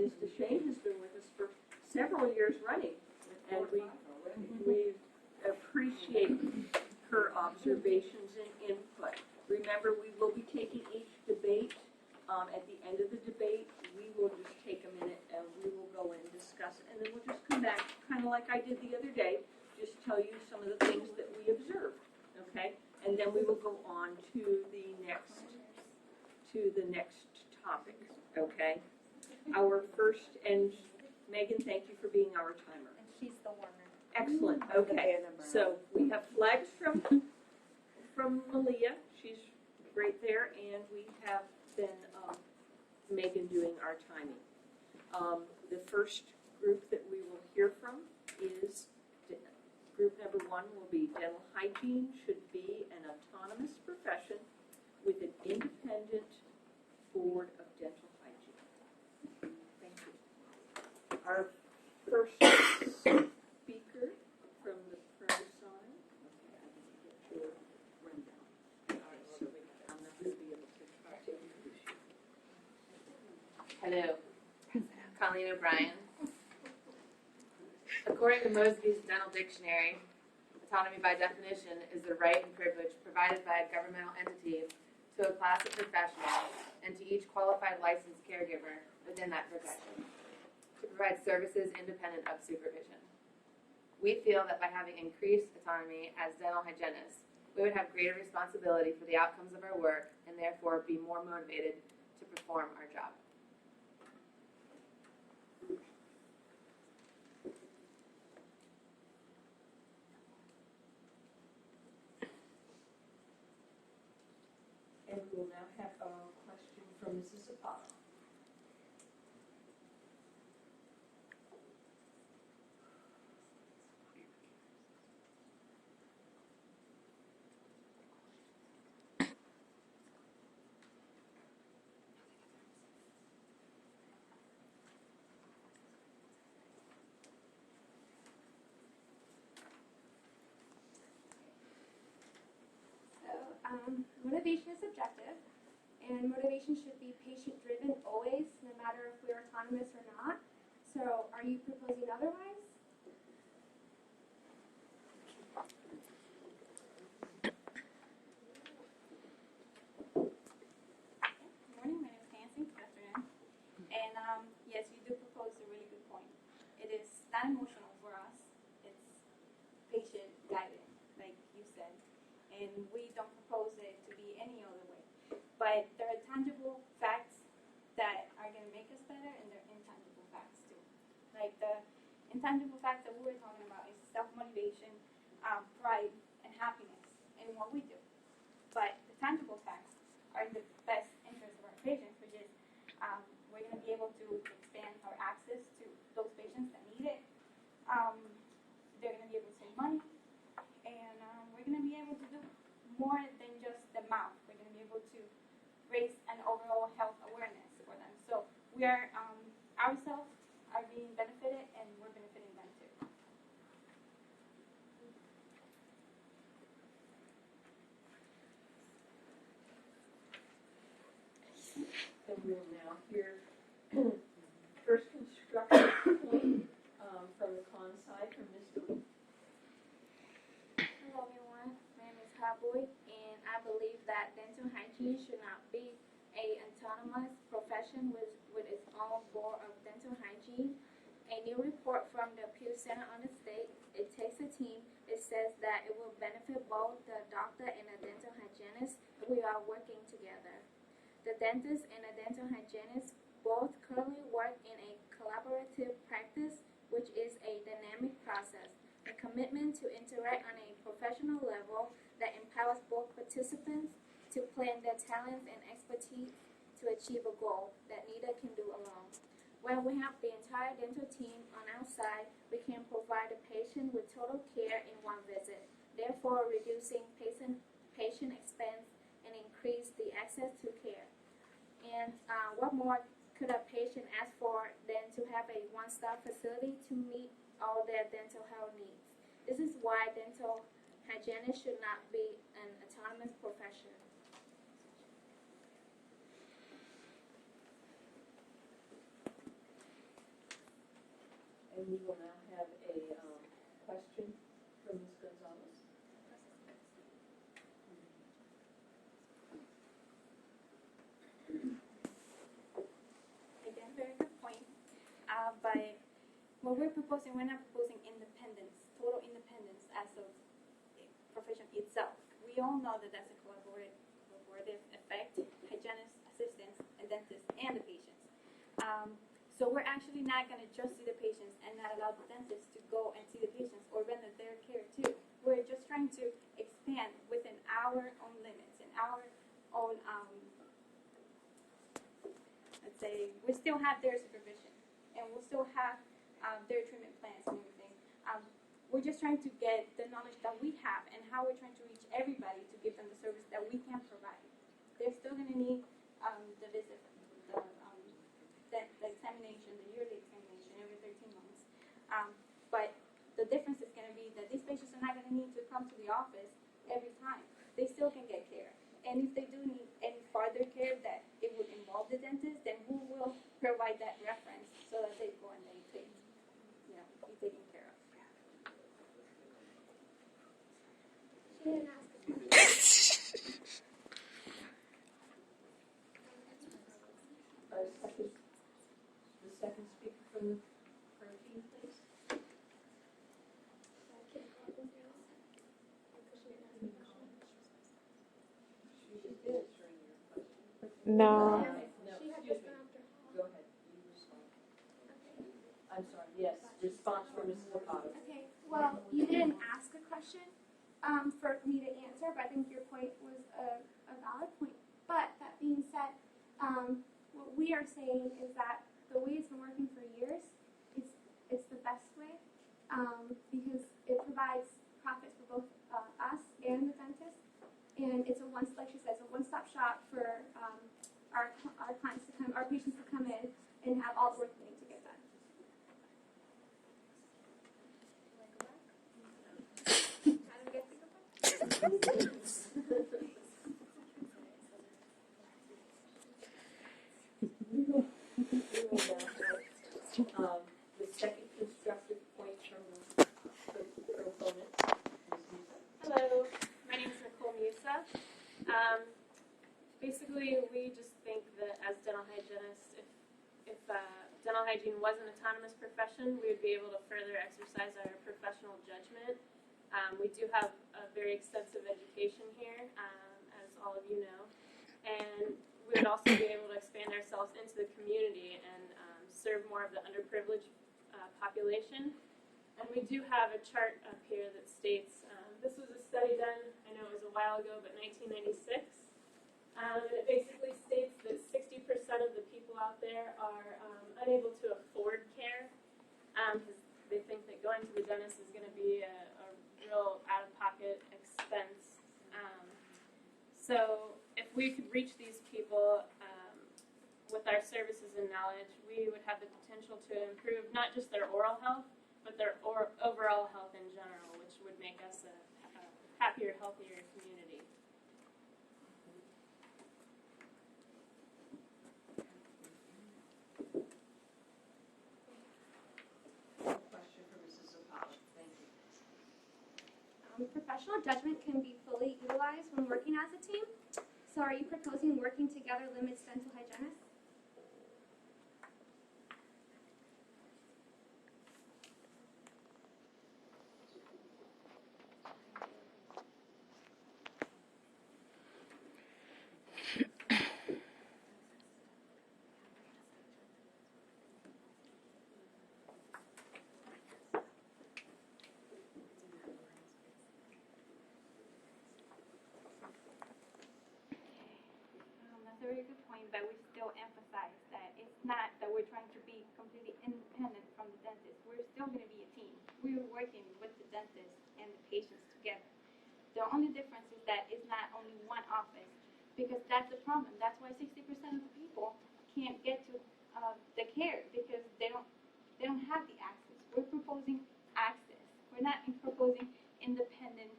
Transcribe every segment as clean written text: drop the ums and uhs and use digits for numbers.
Mr. Shane has been with us for several years running, and we appreciate her observations and input. Remember, we will be taking each debate. At the end of the debate, we will just take a minute and we will go and discuss it, and then we'll just come back, kind of like I did the other day, just tell you some of the things that we observed, okay? And then we will go on to the next topic, okay? Our first, and Megan, thank you for being our timer. And she's the winner. Excellent, okay. So we have flags from Malia, she's right there, and we have then Megan doing our timing. The first group that we will hear from is, group number 1 will be dental hygiene should be an autonomous profession with an independent board of dental hygiene. Thank you. Our first speaker from the pro side. Okay, I didn't get your rundown. All right, so I'm not going to be able to introduce you. Hello, Colleen O'Brien. According to Mosby's Dental Dictionary, autonomy by definition is the right and privilege provided by a governmental entity to a class of professionals and to each qualified licensed caregiver within that profession to provide services independent of supervision. We feel that by having increased autonomy as dental hygienists, we would have greater responsibility for the outcomes of our work and therefore be more motivated to perform our job. And we will now have a question from Mrs. Apollo. Motivation is subjective, and motivation should be patient-driven always, no matter if we're autonomous or not. So, are you proposing otherwise? Good morning, my name is Nancy. Good afternoon. And yes, you do propose a really good point. It is not emotional for us. It's patient-guided, like you said. And we don't propose it to be any other way. But there are tangible facts that are going to make us better, and there are intangible facts too. Like the intangible facts that we were talking about is self-motivation, pride, and happiness in what we do. But the tangible facts are in the best interest of our patients, which is we're going to be able to expand our access to those patients that need it. They're going to be able to save money. And we're going to be able to do more than just the mouth. We're going to be able to raise an overall health awareness for them. So we are, ourselves are being benefited, and we're benefiting them too. And we will now hear first construction point from the con side from Ms. Lee. Hello everyone, my name is Haboy, and I believe that dental hygiene should not be an autonomous profession with its own board of dental hygiene. A new report from the Pew Center on the State, it takes a team. It says that it will benefit both the doctor and the dental hygienist if we are working together. The dentist and the dental hygienist both currently work in a collaborative practice, which is a dynamic process. A commitment to interact on a professional level that empowers both participants to plan their talents and expertise to achieve a goal that neither can do alone. When we have the entire dental team on our side, we can provide the patient with total care in one visit, therefore reducing patient expense and increase the access to care. And what more could a patient ask for than to have a one-stop facility to meet all their dental health needs? This is why dental hygienists should not be an autonomous profession. And we will now have a question from Ms. Gonzalez. Again, very good point. But what we're proposing, we're not proposing independence, total independence as of the profession itself. We all know that that's a collaborative effect, hygienists, assistants, and dentists, and the patients. So we're actually not going to just see the patients and not allow the dentists to go and see the patients or render their care too. We're just trying to expand within our own limits and our own, let's say, we still have their supervision and we'll still have their treatment plans and everything. We're just trying to get the knowledge that we have and how we're trying to reach everybody to give them the service that we can provide. They're still going to need the visit, the examination, the yearly examination every 13 months. But the difference is going to be that these patients are not going to need to come to the office every time. They still can get care. And if they do need any further care that it would involve the dentist, then we will provide that reference so that they go and they take, be taken care of. She didn't ask a question. The second speaker from our team, please. She just did answering your question. No. No, excuse me. Go ahead. You respond. I'm sorry. Yes, response from Mrs. Zapata. Okay, well, you didn't ask a question for me to answer, but I think your point was a valid point. But that being said, what we are saying is that the way it's been working for years, it's the best way because it provides profits for both us and the dentist, and it's like she says, a one-stop shop for our clients to come, our patients to come in and have all the work they need to get done. We will now have the second constructive point from the proponent, Ms. Musa. Hello, my name is Nicole Musa. Basically, we just think that as dental hygienists, if dental hygiene was an autonomous profession, we would be able to further exercise our professional judgment. We do have a very extensive education here, as all of you know, and we would also be able to expand ourselves into the community and serve more of the underprivileged population. And we do have a chart up here that states, this was a study done, I know it was a while ago, but 1996. And it basically states that 60% of the people out there are unable to afford care because they think that going to the dentist is going to be a real out-of-pocket expense. So if we could reach these people with our services and knowledge, we would have the potential to improve not just their oral health, but their overall health in general, which would make us a happier, healthier community. Question for Mrs. Zapata. Thank you. Professional judgment can be fully utilized when working as a team. So are you proposing working together limits dental hygienists? That's a very good point, but we still emphasize that it's not that we're trying to be completely independent from the dentist. We're still going to be a team. We're working with the dentist and the patients together. The only difference is that it's not only one office, because that's the problem. That's why 60% of the people can't get to the care because they don't have the access. We're proposing access. We're not proposing independent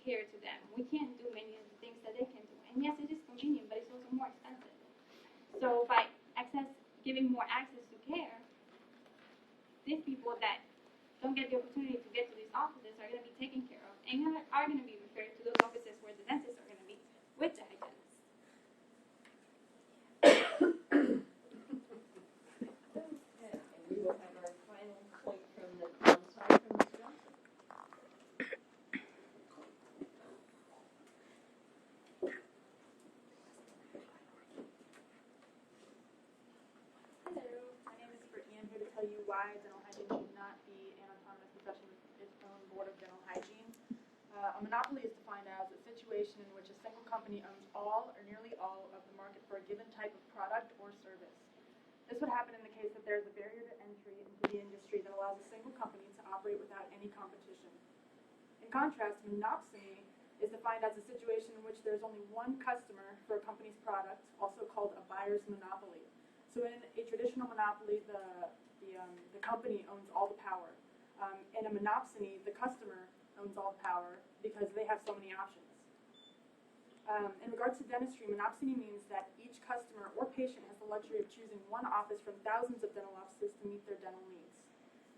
care to them. We can't do many of the things that they can do. And yes, it is convenient, but it's also more expensive. So by giving more access to care, these people that don't get the opportunity to get to these offices are going to be taken care of and are going to be referred to those offices where the dentists are going to be with the hygienist. And we will have our final point from the side from Ms. Johnson. Hello, my name is Brittany. I'm here to tell you why dental hygiene should not be an autonomous profession with its own board of dental hygiene. A monopoly is defined as a situation in which a single company owns all or nearly all of the market for a given type of product or service. This would happen in the case that there is a barrier to entry into the industry that allows a single company to operate without any competition. In contrast, monopsony is defined as a situation in which there is only one customer for a company's product, also called a buyer's monopoly. So in a traditional monopoly, the company owns all the power. In a monopsony, the customer owns all the power because they have so many options. In regards to dentistry, monopsony means that each customer or patient has the luxury of choosing one office from thousands of dental offices to meet their dental needs.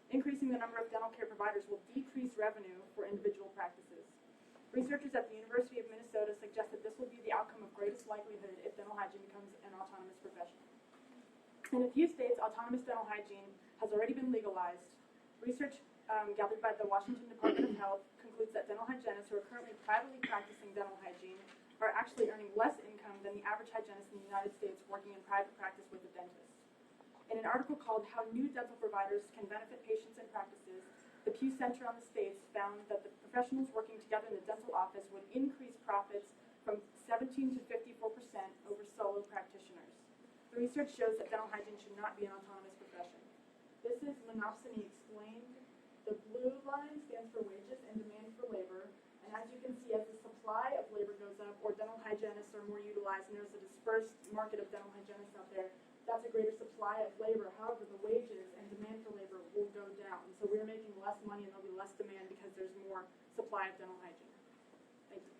Increasing the number of dental care providers will decrease revenue for individual practices. Researchers at the University of Minnesota suggest that this will be the outcome of greatest likelihood if dental hygiene becomes an autonomous profession. In a few states, autonomous dental hygiene has already been legalized. Research gathered by the Washington Department of Health concludes that dental hygienists who are currently privately practicing dental hygiene are actually earning less income than the average hygienist in the United States working in private practice with a dentist. In an article called How New Dental Providers Can Benefit Patients and Practices, the Pew Center on the States found that the professionals working together in the dental office would increase profits from 17 to 54% over solo practitioners. The research shows that dental hygiene should not be an autonomous profession. This is monopsony explained. The blue line stands for wages and demand for labor. And as you can see, as the supply of labor goes up or dental hygienists are more utilized and there's a dispersed market of dental hygienists out there, that's a greater supply of labor. However, the wages and demand for labor will go down. So we're making less money and there'll be less demand because there's more supply of dental hygiene. Thank you.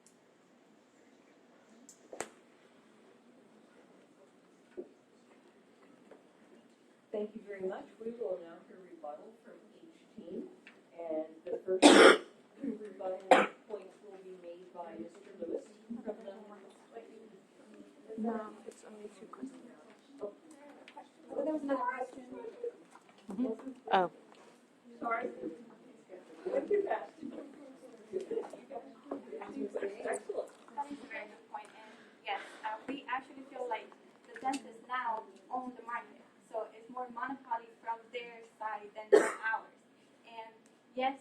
Thank you very much. We will now hear rebuttal from each team. And the first rebuttal points will be made by Mr. Lewis from the... No, it's only two questions. Oh. Oh, there was another question. Oh. Sorry. Went too fast. Excellent. That is a very good point. And yes, we actually feel like the dentists now own the market. So it's more monopoly from their side than from ours. And yes,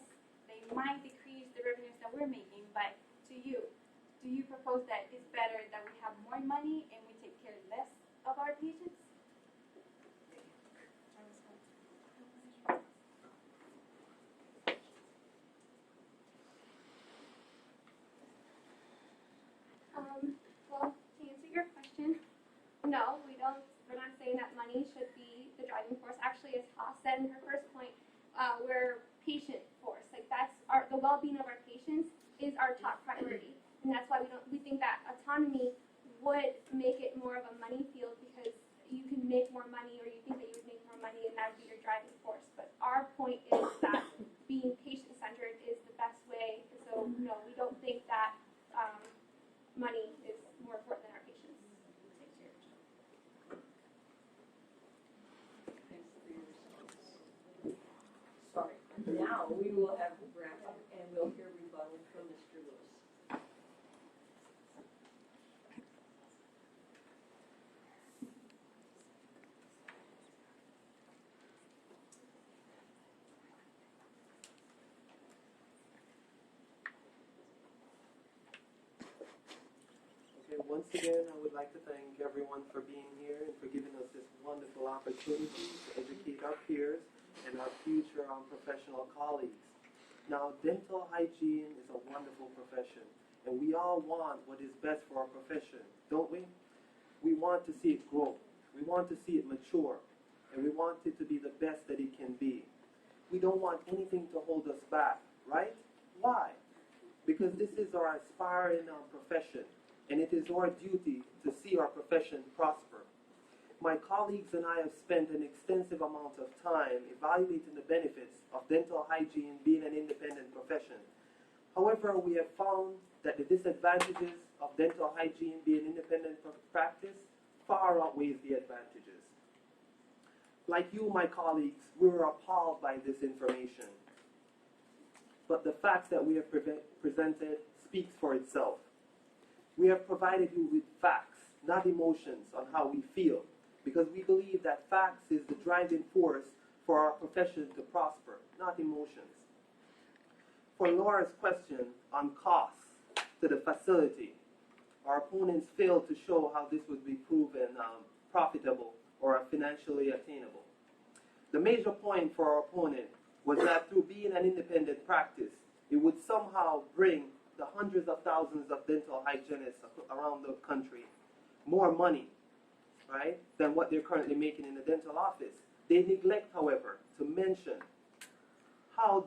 they might decrease the revenues that we're making, but to you, do you propose that it's better that we have more money and we take care less of our patients? Well, to answer your question, no, we don't. We're not saying that money should be the driving force. Actually, as Haas said in her first point, we're patient force. Like that's the well-being of our patients is our top priority, and that's why we think that autonomy would make it more of a money field because you can make more money, or you think that you would make more money, and that would be your driving force. But our point is that being patient-centered is the best way. So no, we don't think that money is more important than our patients. Thanks for your response. Sorry. Now we will have a wrap up and we'll hear rebuttal from Mr. Lewis. Okay, once again, I would like to thank everyone for being here and for giving us this wonderful opportunity to educate our peers and our future professional colleagues. Now, dental hygiene is a wonderful profession, and we all want what is best for our profession, don't we? We want to see it grow, we want to see it mature, and we want it to be the best that it can be. We don't want anything to hold us back, right? Why? Because this is our aspiring profession, and it is our duty to see our profession prosper. my colleagues and I have spent an extensive amount of time evaluating the benefits of dental hygiene being an independent profession. However, we have found that the disadvantages of dental hygiene being independent practice far outweighs the advantages. Like you, my colleagues, we were appalled by this information. But the facts that we have presented speaks for itself. We have provided you with facts, not emotions, on how we feel, because we believe that facts is the driving force for our profession to prosper, not emotions. For Laura's question on costs to the facility, our opponents failed to show how this would be proven profitable or financially attainable. The major point for our opponent was that through being an independent practice, it would somehow bring the hundreds of thousands of dental hygienists around the country more money, right, than what they're currently making in the dental office. They neglect, however, to mention how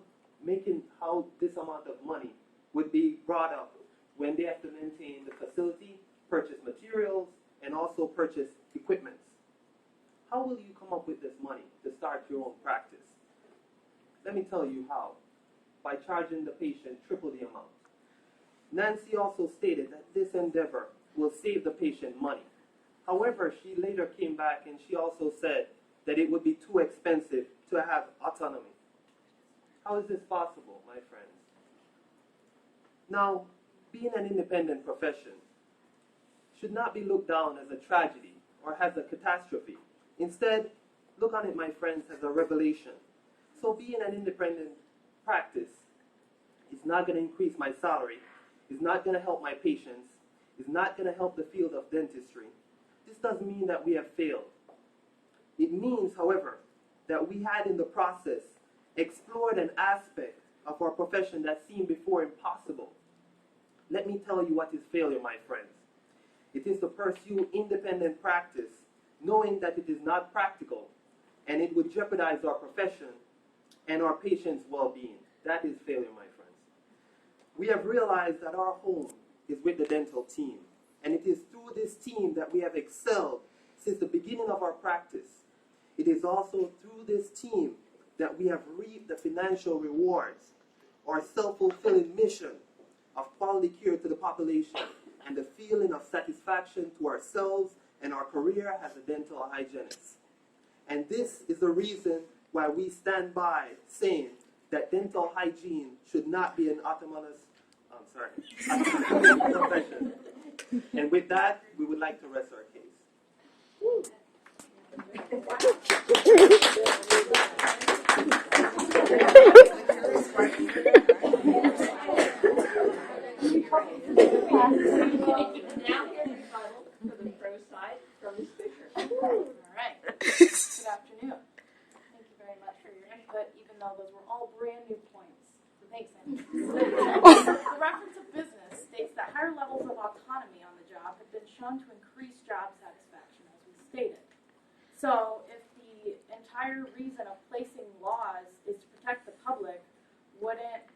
this amount of money would be brought up when they have to maintain the facility, purchase materials, and also purchase equipment. How will you come up with this money to start your own practice? Let me tell you how. By charging the patient triple the amount. Nancy also stated that this endeavor will save the patient money. However, she later came back and she also said that it would be too expensive to have autonomy. How is this possible, my friends? Now, being an independent profession should not be looked down as a tragedy or as a catastrophe. Instead, look on it, my friends, as a revelation. So being an independent practice is not going to increase my salary, is not going to help my patients, is not going to help the field of dentistry. This doesn't mean that we have failed. It means, however, that we had in the process explored an aspect of our profession that seemed before impossible. Let me tell you what is failure, my friends. It is to pursue independent practice, knowing that it is not practical and it would jeopardize our profession and our patients' well-being. That is failure, my friends. We have realized that our home is with the dental team, and it is through this team that we have excelled since the beginning of our practice. It is also through this team that we have reaped the financial rewards, our self-fulfilling mission of quality care to the population, and the feeling of satisfaction to ourselves and our career as a dental hygienist. And this is the reason why we stand by saying that dental hygiene should not be an autonomous profession. And with that, we would like to rest our case. Now here's the final for the pro side from the speaker. All right. Good afternoon. Thank you very much for your input, even though those were all brand new points. So thanks, Andy. The reference of business states that higher levels of autonomy on the job have been shown to increase job satisfaction, as we stated. So if the entire reason of placing laws is to protect the public, wouldn't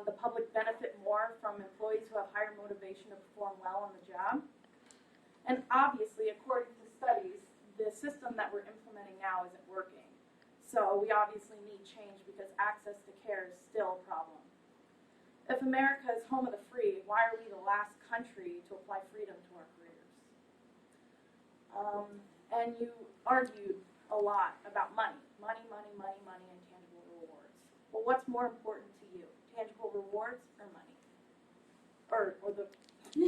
the public benefit more from employees who have higher motivation to perform well on the job? And obviously, according to studies, the system that we're implementing now isn't working. So we obviously need change because access to care is still a problem. If America is home of the free, why are we the last country to apply freedom to our careers? And you argued a lot about money, and tangible rewards. Well, what's more important to you, tangible rewards or money? Or the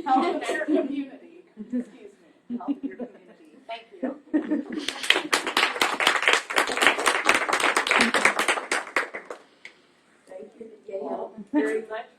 health of your community? Excuse me, health of your community. Thank you. Thank you, Gail, very much